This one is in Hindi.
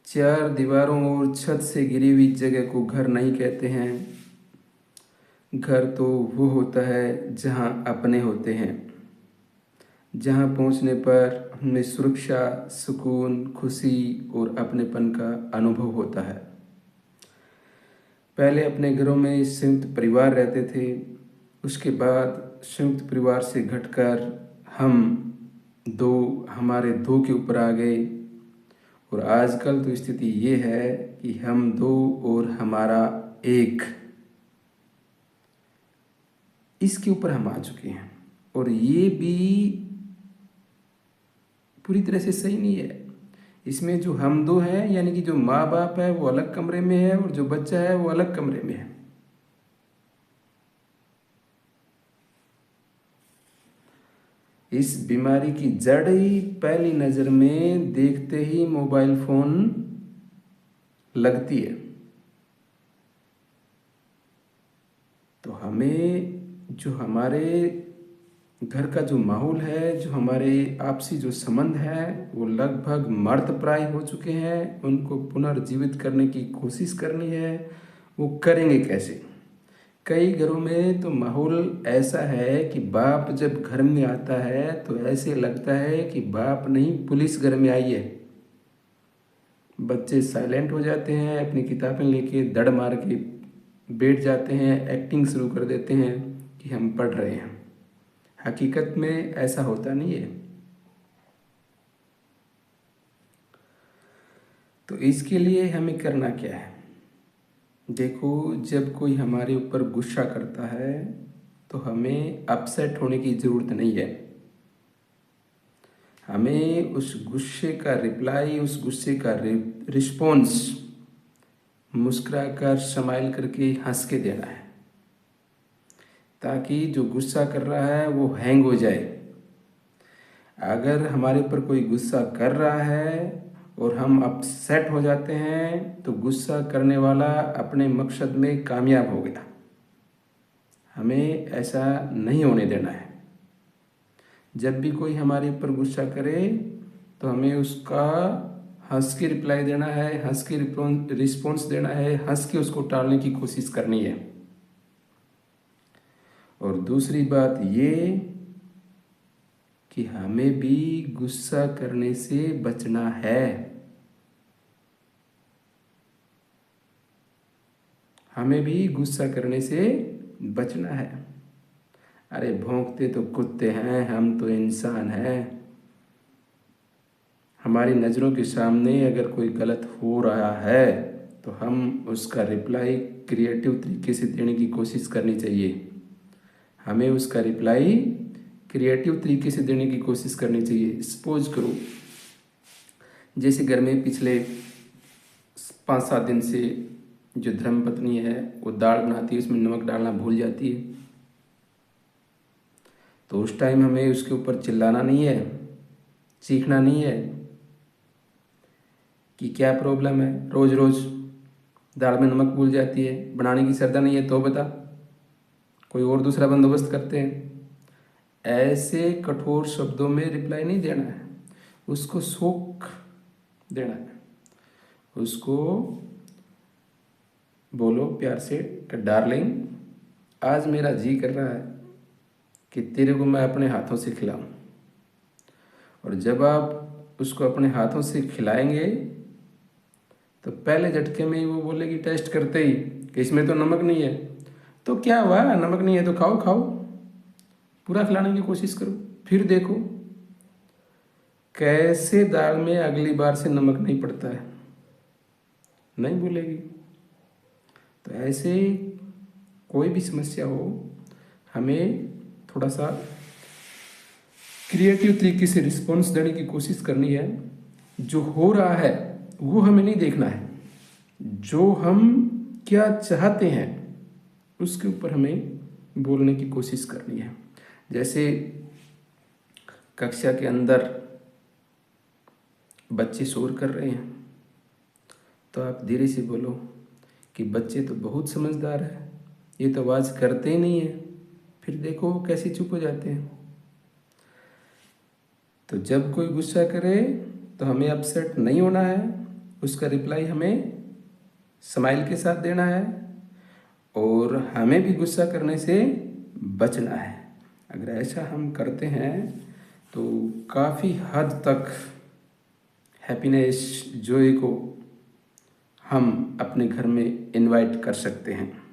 चार दीवारों और छत से घिरी हुई जगह को घर नहीं कहते हैं। घर तो वो होता है जहाँ अपने होते हैं, जहाँ पहुँचने पर हमें सुरक्षा, सुकून, खुशी और अपनेपन का अनुभव होता है। पहले अपने घरों में संयुक्त परिवार रहते थे, उसके बाद संयुक्त परिवार से घटकर हम हमारे दो के ऊपर आ गए, और आजकल तो स्थिति ये है कि हम दो और हमारा एक, इसके ऊपर हम आ चुके हैं। और ये भी पूरी तरह से सही नहीं है। इसमें जो हम दो हैं, यानी कि जो माँ बाप है वो अलग कमरे में है और जो बच्चा है वो अलग कमरे में है। इस बीमारी की जड़ ही पहली नज़र में देखते ही मोबाइल फोन लगती है। तो हमें जो हमारे घर का जो माहौल है, जो हमारे आपसी जो संबंध है, वो लगभग मर्तप्राय हो चुके हैं। उनको पुनर्जीवित करने की कोशिश करनी है। वो करेंगे कैसे? कई घरों में तो माहौल ऐसा है कि बाप जब घर में आता है तो ऐसे लगता है कि बाप नहीं, पुलिस घर में आई है। बच्चे साइलेंट हो जाते हैं, अपनी किताबें लेके दड़ मार के बैठ जाते हैं, एक्टिंग शुरू कर देते हैं कि हम पढ़ रहे हैं। हकीकत में ऐसा होता नहीं है। तो इसके लिए हमें करना क्या है? देखो, जब कोई हमारे ऊपर गुस्सा करता है तो हमें अपसेट होने की ज़रूरत नहीं है। हमें उस गुस्से का रिप्लाई, उस गुस्से का रिस्पॉन्स मुस्कुरा कर, स्माइल करके, हंस के देना है, ताकि जो गुस्सा कर रहा है वो हैंग हो जाए। अगर हमारे ऊपर कोई गुस्सा कर रहा है और हम अपसेट हो जाते हैं तो गुस्सा करने वाला अपने मकसद में कामयाब हो गया। हमें ऐसा नहीं होने देना है। जब भी कोई हमारे ऊपर गुस्सा करे तो हमें उसका हंस के रिप्लाई देना है, हंस के रिस्पॉन्स देना है, हंस के उसको टालने की कोशिश करनी है। और दूसरी बात ये कि हमें भी गुस्सा करने से बचना है। हमें भी गुस्सा करने से बचना है। अरे भौंकते तो कुत्ते हैं, हम तो इंसान हैं। हमारी नज़रों के सामने अगर कोई गलत हो रहा है तो हम उसका रिप्लाई क्रिएटिव तरीके से देने की कोशिश करनी चाहिए। हमें उसका रिप्लाई क्रिएटिव तरीके से देने की कोशिश करनी चाहिए। सपोज करो, जैसे घर में पिछले 5-7 दिन से जो धर्मपत्नी है वो दाल बनाती है, उसमें नमक डालना भूल जाती है, तो उस टाइम हमें उसके ऊपर चिल्लाना नहीं है, चीखना नहीं है कि क्या प्रॉब्लम है, रोज़ रोज़ दाल में नमक भूल जाती है, बनाने की श्रद्धा नहीं है तो बता, कोई और दूसरा बंदोबस्त करते हैं। ऐसे कठोर शब्दों में रिप्लाई नहीं देना है, उसको शौक देना है। उसको बोलो प्यार से कि डार्लिंग, आज मेरा जी कर रहा है कि तेरे को मैं अपने हाथों से खिलाऊं। और जब आप उसको अपने हाथों से खिलाएंगे तो पहले झटके में ही वो बोलेगी, टेस्ट करते ही, कि इसमें तो नमक नहीं है। तो क्या हुआ, नमक नहीं है तो खाओ खाओ, पूरा खिलाने की कोशिश करो, फिर देखो कैसे दाल में अगली बार से नमक नहीं पड़ता है। नहीं बोलेगी। तो ऐसे कोई भी समस्या हो, हमें थोड़ा सा क्रिएटिव तरीके से रिस्पॉन्स देने की कोशिश करनी है। जो हो रहा है वो हमें नहीं देखना है, जो हम क्या चाहते हैं उसके ऊपर हमें बोलने की कोशिश करनी है। जैसे कक्षा के अंदर बच्चे शोर कर रहे हैं तो आप धीरे से बोलो कि बच्चे तो बहुत समझदार है, ये तो आवाज़ करते ही नहीं है। फिर देखो वो कैसे चुप हो जाते हैं। तो जब कोई गुस्सा करे तो हमें अपसेट नहीं होना है, उसका रिप्लाई हमें स्माइल के साथ देना है और हमें भी गुस्सा करने से बचना है। अगर ऐसा हम करते हैं तो काफ़ी हद तक हैप्पीनेस, जॉय को हम अपने घर में इनवाइट कर सकते हैं।